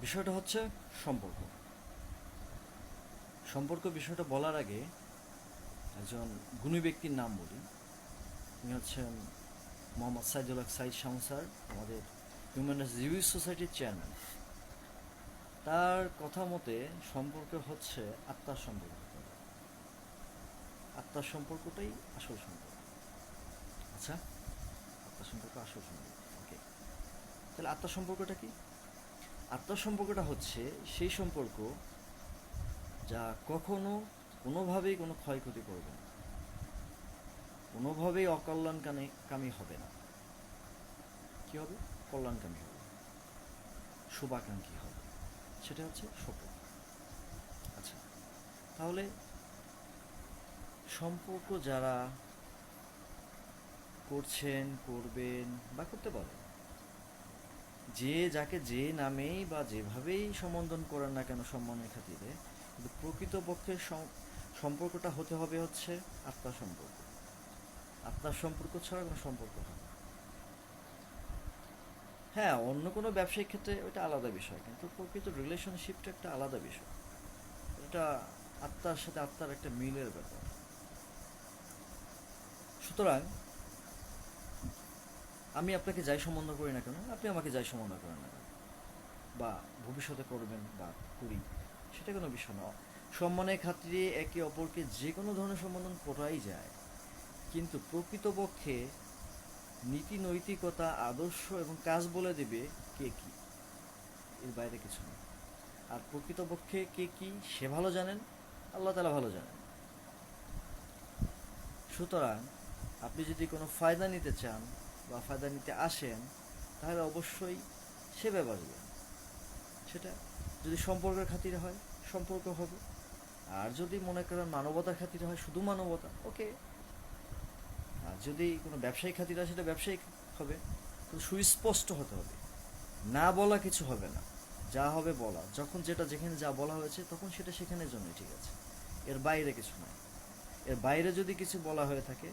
বিষয়টা হচ্ছে সম্পর্ক। সম্পর্ক বিষয়টা বলার আগে একজন গুণী ব্যক্তির নাম বলি। তিনি হচ্ছেন মোহাম্মদ সাইদুল হক সাইদ শামু স্যার, আমাদের হিউম্যান রাইটস রিভিউ সোসাইটির চেয়ারম্যান। তার কথা মতে সম্পর্ক হচ্ছে আত্মার সম্পর্ক। আত্মার সম্পর্কটাই আসল সম্পর্ক। আচ্ছা, আত্মার সম্পর্ক আসল সম্পর্ক, ওকে। তাহলে আত্মার সম্পর্কটা কি? আত্মার সম্পর্কটা হচ্ছে সেই সম্পর্ক যা কখনো কোনোভাবেই কোনো ক্ষয়ক্ষতি করবে না, কোনোভাবেই অকল্যাণকামী হবে না। কী হবে? কল্যাণকামী হবে, শুভাকাঙ্ক্ষী হবে। সেটা হচ্ছে সম্পর্ক। আচ্ছা, তাহলে সম্পর্ক যারা করছেন, করবেন বা করতে পারেন, যে যাকে যে নামেই বা যেভাবেই সম্বোধন করেন না কেন সম্মানের খাতিরে, কিন্তু প্রকৃতপক্ষে সম্পর্কটা হতে হবে হচ্ছে আত্মার সম্পর্ক। আত্মার সম্পর্ক ছাড়া কোনো সম্পর্ক হয় না। হ্যাঁ, অন্য কোনো ব্যবসায়িক ক্ষেত্রে ওইটা আলাদা বিষয়, কিন্তু প্রকৃত রিলেশনশিপটা একটা আলাদা বিষয়। এটা আত্মার সাথে আত্মার একটা মিলের ব্যাপার। সুতরাং আমি আপনাকে যাই সম্বন্ধ করি না কেন, আপনি আমাকে যাই সম্বন্ধ করেন না কেন, বা ভবিষ্যতে করবেন বা করি, সেটা কোনো বিষয় না। সম্মানের খাতিরে একে অপরকে যে কোনো ধরনের সম্বোধন করাই যায়, কিন্তু প্রকৃতপক্ষে নীতি নৈতিকতা, আদর্শ এবং কাজ বলে দেবে কে কী, এর বাইরে কিছু নেই। আর প্রকৃতপক্ষে কে কী সে ভালো জানেন, আল্লাহ তাআলা ভালো জানেন। সুতরাং আপনি যদি কোনো ফায়দা নিতে চান বা ফায়দা নিতে আসেন, তাহলে অবশ্যই সেবা বাড়বে। সেটা যদি সম্পর্কের খাতিরে হয়, সম্পর্ক হবে। আর যদি মনে করেন মানবতার খাতিরে হয়, শুধু মানবতা, ওকে। আর যদি কোনো ব্যবসায়িক খাতিরে হয়, সেটা ব্যবসায়িক হবে। কিন্তু সুস্পষ্ট হতে হবে, না বলা কিছু হবে না। যা হবে বলা, যখন যেটা যেখানে যা বলা হয়েছে তখন সেটা সেখানের জন্যই ঠিক আছে, এর বাইরে কিছু নয়। এর বাইরে যদি কিছু বলা হয়ে থাকে,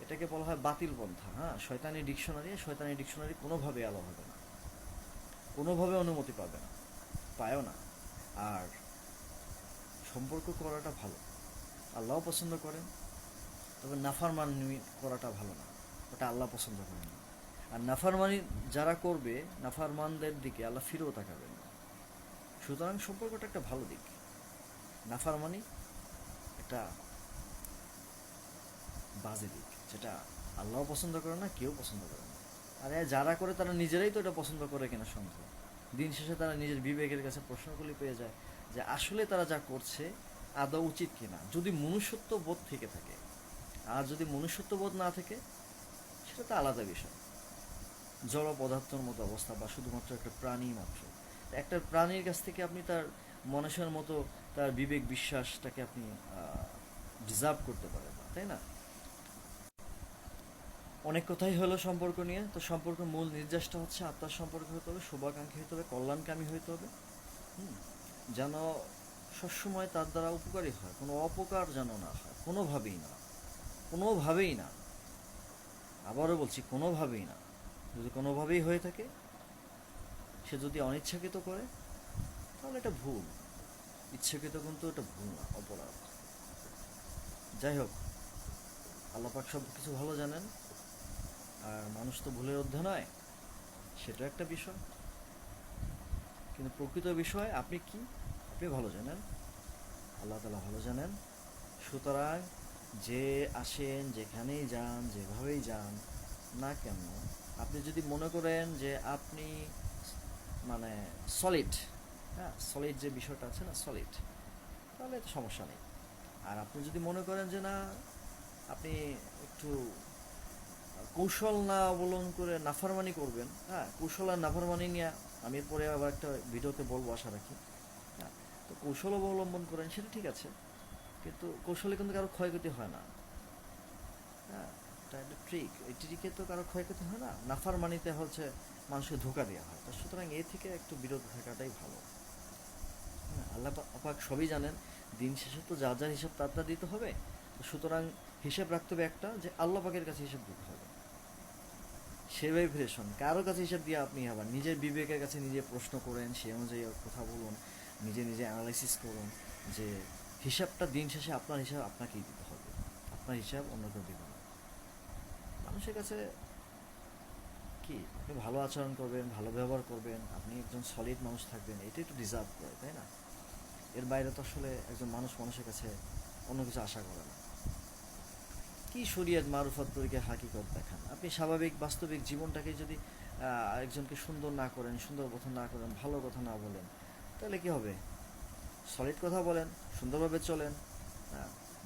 এটাকে বলা হয় বাতিল পন্থা। হ্যাঁ, শয়তানি ডিকশনারি কোনোভাবে অ্যালাউ হবে না, কোনোভাবে অনুমতি পাবে না, পায়ও না। আর সম্পর্ক করাটা ভালো, আল্লাহও পছন্দ করেন, তবে নাফরমানি করাটা ভালো না, ওটা আল্লাহ পছন্দ করেন না। আর নাফরমানি যারা করবে, নাফরমানদের দিকে আল্লাহ ফিরেও তাকাবেন না। সুতরাং সম্পর্কটা একটা ভালো দিক। নাফরমানি একটা বাজে দিক, যেটা আল্লাহও পছন্দ করে না, কেউ পছন্দ করে না। আর যারা করে তারা নিজেরাই তো এটা পছন্দ করে কিনা সন্দেহ। দিন শেষে তারা নিজের বিবেকের কাছে প্রশ্নগুলি পেয়ে যায় যে আসলে তারা যা করছে আদৌ উচিত কিনা, যদি মনুষ্যত্ব বোধ থেকে থাকে। আর যদি মনুষ্যত্ব বোধ না থাকে, সেটা তো আলাদা বিষয়। জড় পদার্থের মতো অবস্থা, বা শুধুমাত্র একটা প্রাণী মাত্র। একটা প্রাণীর কাছ থেকে আপনি তার মনুষ্যের মতো তার বিবেক বিশ্বাসটাকে আপনি ডিজার্ভ করতে পারেন না, তাই না? অনেক কথাই হলো সম্পর্ক নিয়ে। তো সম্পর্কের মূল নির্যাসটা হচ্ছে আত্মার সম্পর্ক হতে হবে, শুভাকাঙ্ক্ষী হতে হবে, কল্যাণকামী হতে হবে। হুম, যেন সবসময় তার দ্বারা উপকারী হয়, কোনো অপকার যেন না হয়, কোনোভাবেই না, কোনোভাবেই না। আবারও বলছি, কোনোভাবেই না। যদি কোনোভাবেই হয়ে থাকে, সে যদি অনিচ্ছাকৃত করে, তাহলে এটা ভুল। ইচ্ছাকৃত কিন্তু এটা ভুল না, অপরাধ। যাই হোক, আল্লাপাক সব কিছু ভালো জানেন, আর মানুষ তো ভুলের ঊর্ধ্বে নয়, সেটা একটা বিষয়। কিন্তু প্রকৃত বিষয় আপনি কি, আপনি ভালো জানেন, আল্লাহ তাআলা ভালো জানেন। সুতরাং যে আসেন, যেখানেই যান, যেভাবেই যান না কেন, আপনি যদি মনে করেন যে আপনি মানে সলিড, হ্যাঁ, সলিড যে বিষয়টা আছে না, সলিড, তাহলে তো সমস্যা নেই। আর আপনি যদি মনে করেন যে না, আপনি একটু কৌশল না অবলম্বন করে নাফরমানি করবেন, হ্যাঁ, কৌশল আর নাফরমানি নিয়ে আমি পরে আবার একটা ভিডিওতে বলবো, আশা রাখি। হ্যাঁ, তো কৌশল অবলম্বন করেন, সেটা ঠিক আছে, কিন্তু কৌশলে কিন্তু কারো ক্ষয়ক্ষতি হয় না। হ্যাঁ, এটা একটা ট্রিক, এই ট্রিকে তো কারো ক্ষয়ক্ষতি হয় না। নাফরমানিতে হচ্ছে মানুষকে ধোঁকা দেওয়া হয়। তো সুতরাং এ থেকে একটু বিরত থাকাটাই ভালো। হ্যাঁ, আল্লাহ পাক সবই জানেন। দিন শেষে তো যা যার হিসাব তার দিতে হবে। তো সুতরাং হিসেব রাখতে হবে একটা, যে আল্লাহ পাকের কাছে হিসেব দিতে হবে। সেভাবে ফ্রেশ হন। কারো কাছে হিসাব দিয়ে আপনি আবার নিজের বিবেকের কাছে নিজে প্রশ্ন করেন, সেই অনুযায়ী কথা বলুন, নিজে নিজে অ্যানালাইসিস করুন যে হিসাবটা দিন শেষে আপনার হিসাব আপনাকেই দিতে হবে, আপনার হিসাব অন্য কেউ দেবে না। মানুষের কাছে কি আপনি ভালো আচরণ করবেন, ভালো ব্যবহার করবেন, আপনি একজন সলিড মানুষ থাকবেন, এটাই একটু ডিজার্ভ করে, তাই না? এর বাইরে তো আসলে একজন মানুষ মানুষের কাছে অন্য কিছু আশা করে না। কি শরিয়ত মারুফত তরিকে হাকিকত দেখান, আপনি স্বাভাবিক বাস্তবিক জীবনটাকে যদি একজনকে সুন্দর না করেন, সুন্দর কথা না করেন, ভালো কথা না বলেন, তাহলে কি হবে? সলিড কথা বলেন, সুন্দরভাবে চলেন,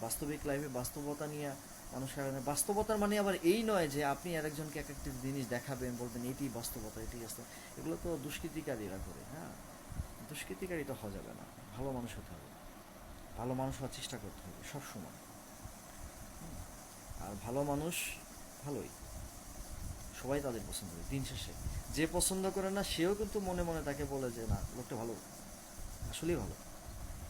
বাস্তবিক লাইফে বাস্তবতা নিয়ে মানুষের কারণে। বাস্তবতার মানে আবার এই নয় যে আপনি আরেকজনকে এক একটা জিনিস দেখাবেন, বলবেন এটি বাস্তবতা, এটি বাস্তব। এগুলো তো দুষ্কৃতিকারীরা করে। হ্যাঁ, দুষ্কৃতিকারী তো হওয়া যাবে না, ভালো মানুষ হতে হবে, ভালো মানুষ হওয়ার চেষ্টা করতে হবে সবসময়। আর ভালো মানুষ ভালোই, সবাই তাদের পছন্দ করে দিন শেষে। যে পছন্দ করে না সেও কিন্তু মনে মনে তাকে বলে যে না, লোকটা ভালো, আসলেই ভালো।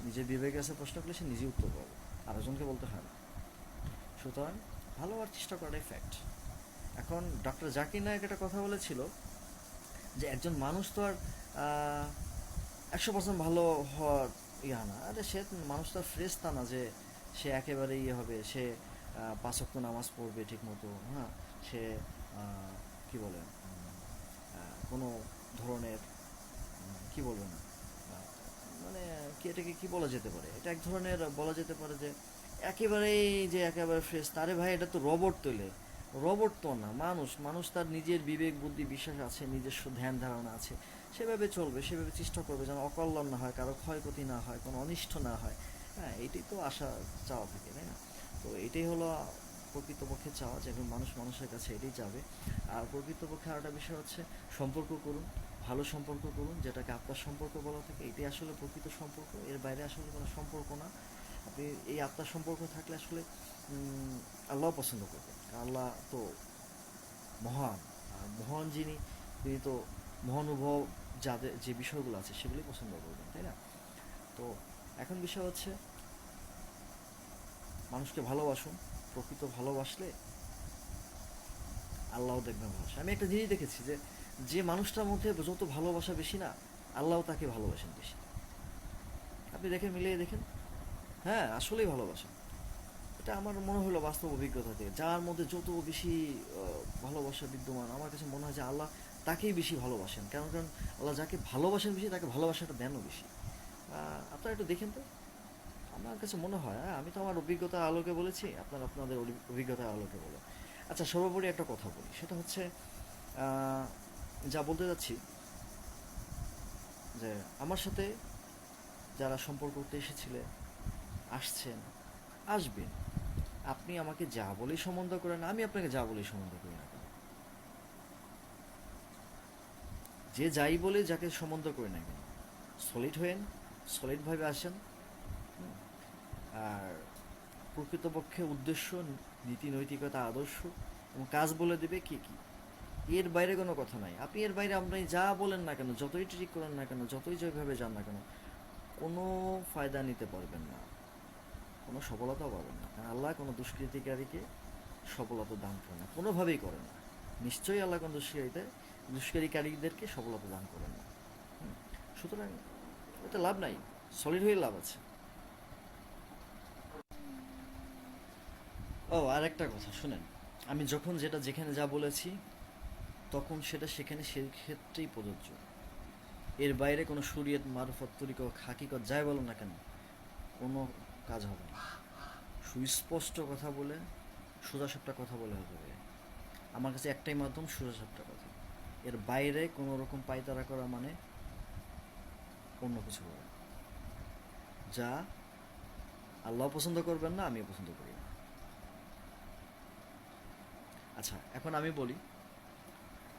নিজের বিবেকের কাছে প্রশ্ন করলে সে নিজেই উত্তর পাবে, আরেকজনকে বলতে হয় না। সুতরাং ভালো হওয়ার চেষ্টা করাটাই ফ্যাক্ট। এখন ডক্টর জাকির নায়ক একটা কথা বলেছিল যে একজন মানুষ তো আর 100% ভালো হওয়ার না। আরে সে মানুষ তো আর ফ্রেশ তা না যে সে একেবারে হবে, সে 5 ওয়াক্ত নামাজ পড়বে ঠিক মতো, হ্যাঁ, সে কি বলে কোনো ধরনের কি বলবো না, মানে কি এটাকে কি বলা যেতে পারে, এটা এক ধরনের বলা যেতে পারে যে একেবারেই যে একেবারে ফ্রেশ, তারে ভাই এটা তো রোবট তোলে। রোবট তো না, মানুষ। মানুষ তার নিজের বিবেক বুদ্ধি বিশ্বাস আছে, নিজস্ব ধ্যান ধারণা আছে, সেভাবে চলবে, সেভাবে চেষ্টা করবে যেন অকল্যাণ না হয়, কারো ক্ষয়ক্ষতি না হয়, কোনো অনিষ্ট না হয়। হ্যাঁ, এটাই তো আশা চাওয়া থাকে, তাই না? তো এটাই হলো প্রকৃতপক্ষে চাওয়া, যে মানুষ মানুষের কাছে এটাই যাবে। আর প্রকৃতপক্ষে আরেকটা বিষয় হচ্ছে সম্পর্ক করুন, ভালো সম্পর্ক করুন, যেটাকে আত্মার সম্পর্ক বলা থাকে। এটাই আসলে প্রকৃত সম্পর্ক, এর বাইরে আসলে কোনো সম্পর্ক না। আপনি এই আত্মার সম্পর্ক থাকলে আসলে আল্লাহ পছন্দ করবেন, কারণ আল্লাহ তো মহান। আর মহান যিনি, তিনি তো মহানুভব, যাদের যে বিষয়গুলো আছে সেগুলোই পছন্দ করবেন, তাই না? তো এখন বিষয় হচ্ছে মানুষকে ভালোবাসুন, প্রকৃত ভালোবাসলে আল্লাহ দেখবেন ভালোবাসে। আমি একটা জিনিস দেখেছি যে যে মানুষটার মধ্যে যত ভালোবাসা বেশি না, আল্লাহ তাকে ভালোবাসেন বেশি। আপনি দেখে মিলিয়ে দেখেন, হ্যাঁ আসলেই ভালোবাসেন। এটা আমার মনে হলো বাস্তব অভিজ্ঞতা থেকে, যার মধ্যে যত বেশি ভালোবাসা বিদ্যমান, আমার কাছে মনে হয় যে আল্লাহ তাকেই বেশি ভালোবাসেন। কারণ কারণ আল্লাহ যাকে ভালোবাসেন বেশি, তাকে ভালোবাসাটা দেনও বেশি। আপনারা একটু দেখেন তো, আমার কাছে মনে হয়, আমি তো আমার অভিজ্ঞতার আলোকে বলেছি, আপনারা আপনাদের অভিজ্ঞতার আলোকে বলো। আচ্ছা, সর্বোপরি একটা কথা বলি, সেটা হচ্ছে যা বলতে যাচ্ছি যে আমার সাথে যারা সম্পর্ক করতে এসেছিলেন, আসছেন, আসবেন, আপনি আমাকে যা বলেই সম্বন্ধ করেন, আমি আপনাকে যা বলেই সম্বন্ধ করি না কেন, যে যাই বলে যাকে সম্বন্ধ করি না কেন, সলিড হয়েন, সলিডভাবে আসেন। আর প্রকৃতপক্ষে উদ্দেশ্য, নীতি নৈতিকতা আদর্শ এবং কাজ বলে দেবে কি কি, এর বাইরে কোনো কথা নাই। আপনি এর বাইরে আপনি যা বলেন না কেন, যতই ট্রিক করেন না কেন, যতই যেভাবে যান না কেন, কোনো ফায়দা নিতে পারবেন না, কোনো সফলতাও পাবেন না। কারণ আল্লাহ কোনো দুষ্কৃতিকারীকে সফলতা দান করে না, কোনোভাবেই করে না। নিশ্চয়ই আল্লাহ কোনো দুষ্কৃতিকারীদেরকে সফলতা দান করেন না। সুতরাং এটা লাভ নাই, সলিড হয়ে লাভ আছে। ও, আর একটা কথা শুনেন, আমি যখন যেটা যেখানে যা বলেছি, তখন সেটা সেখানে সেই ক্ষেত্রেই প্রযোজ্য। এর বাইরে কোনো শরীয়ত মারফত তরিকত হাকিকত যাই বলো না কেন, কোনো কাজ হবে না। সুস্পষ্ট কথা বলে, সোজাসাপটা কথা বলে হবে। আমার কাছে একটাই মাধ্যম, সোজাসাপটা কথা। এর বাইরে কোনো রকম পায়তারা করা মানে অন্য কিছু করা, যা আল্লাহ পছন্দ করবেন না, আমিও পছন্দ করি না। আচ্ছা, এখন আমি বলি,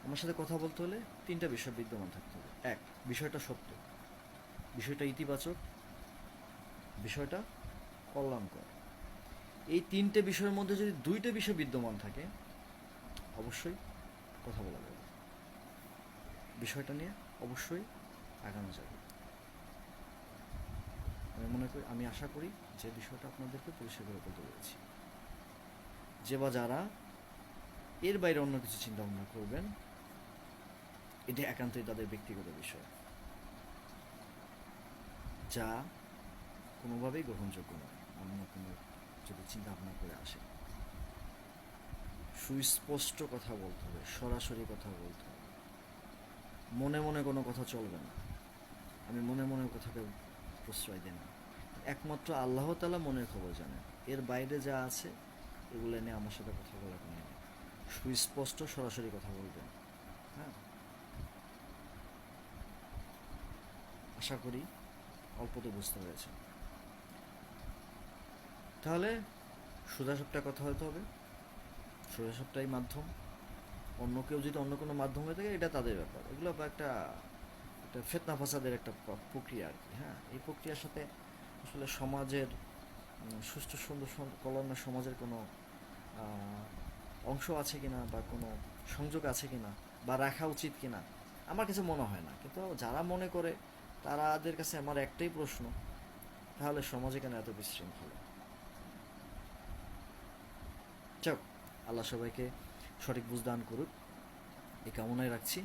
আমার সাথে কথা বলতে হলে তিনটা বিষয় বিদ্যমান থাকতে হবে। এক, বিষয়টা সত্য, বিষয়টা ইতিবাচক, বিষয়টা কল্যাণকর। এই তিনটে বিষয়ের মধ্যে যদি দুইটা বিষয় বিদ্যমান থাকে, অবশ্যই কথা বলা যাবে, বিষয়টা নিয়ে অবশ্যই আগানো যাবে। আমি মনে করি, আমি আশা করি যে বিষয়টা আপনাদেরকে পরিষ্কার করে বলতে পেরেছি। যে বা যারা এর বাইরে অন্য কিছু চিন্তা ভাবনা করবেন, এটা একান্তই তাদের ব্যক্তিগত বিষয়, যা কোনোভাবেই গ্রহণযোগ্য নয়। অন্য কোনো যদি চিন্তা ভাবনা করে আসে, সুস্পষ্ট কথা বলতে হবে, সরাসরি কথা বলতে হবে, মনে মনে কোনো কথা চলবে না। আমি মনে মনে কথাকে প্রশ্রয় দিই না, একমাত্র আল্লাহ তাআলা মনের খবর জানেন। এর বাইরে যা আছে এগুলো নিয়ে আমার সাথে কথা বলার কোনো নেই। সুস্পষ্ট সরাসরি কথা বলবেন। হ্যাঁ, আশা করি অল্পতে বুঝতে পেরেছেন। তাহলে সোজা সাপটা কথা হতে হবে, সোজা সাপটাই মাধ্যম। অন্য কেউ যদি অন্য কোনো মাধ্যম হয়ে থাকে, এটা তাদের ব্যাপার। এগুলো একটা একটা ফিতনা ফাসাদের একটা প্রক্রিয়া আর কি। হ্যাঁ, এই প্রক্রিয়ার সাথে আসলে সমাজের সুষ্ঠু সুন্দর কল্যাণ সমাজের কোনো অংশ আছে কিনা বা কোনো সংযোগ আছে কিনা বা রাখা উচিত কিনা আমার কাছে মনে হয় না। কিন্তু যারা মনে করে তাদের কাছে আমার একটাই প্রশ্ন, তাহলে সমাজে কেন এত বিশৃঙ্খলা? যাক, আল্লাহ সবাইকে সঠিক বুঝ দান করুক, এই কামনায় রাখছি।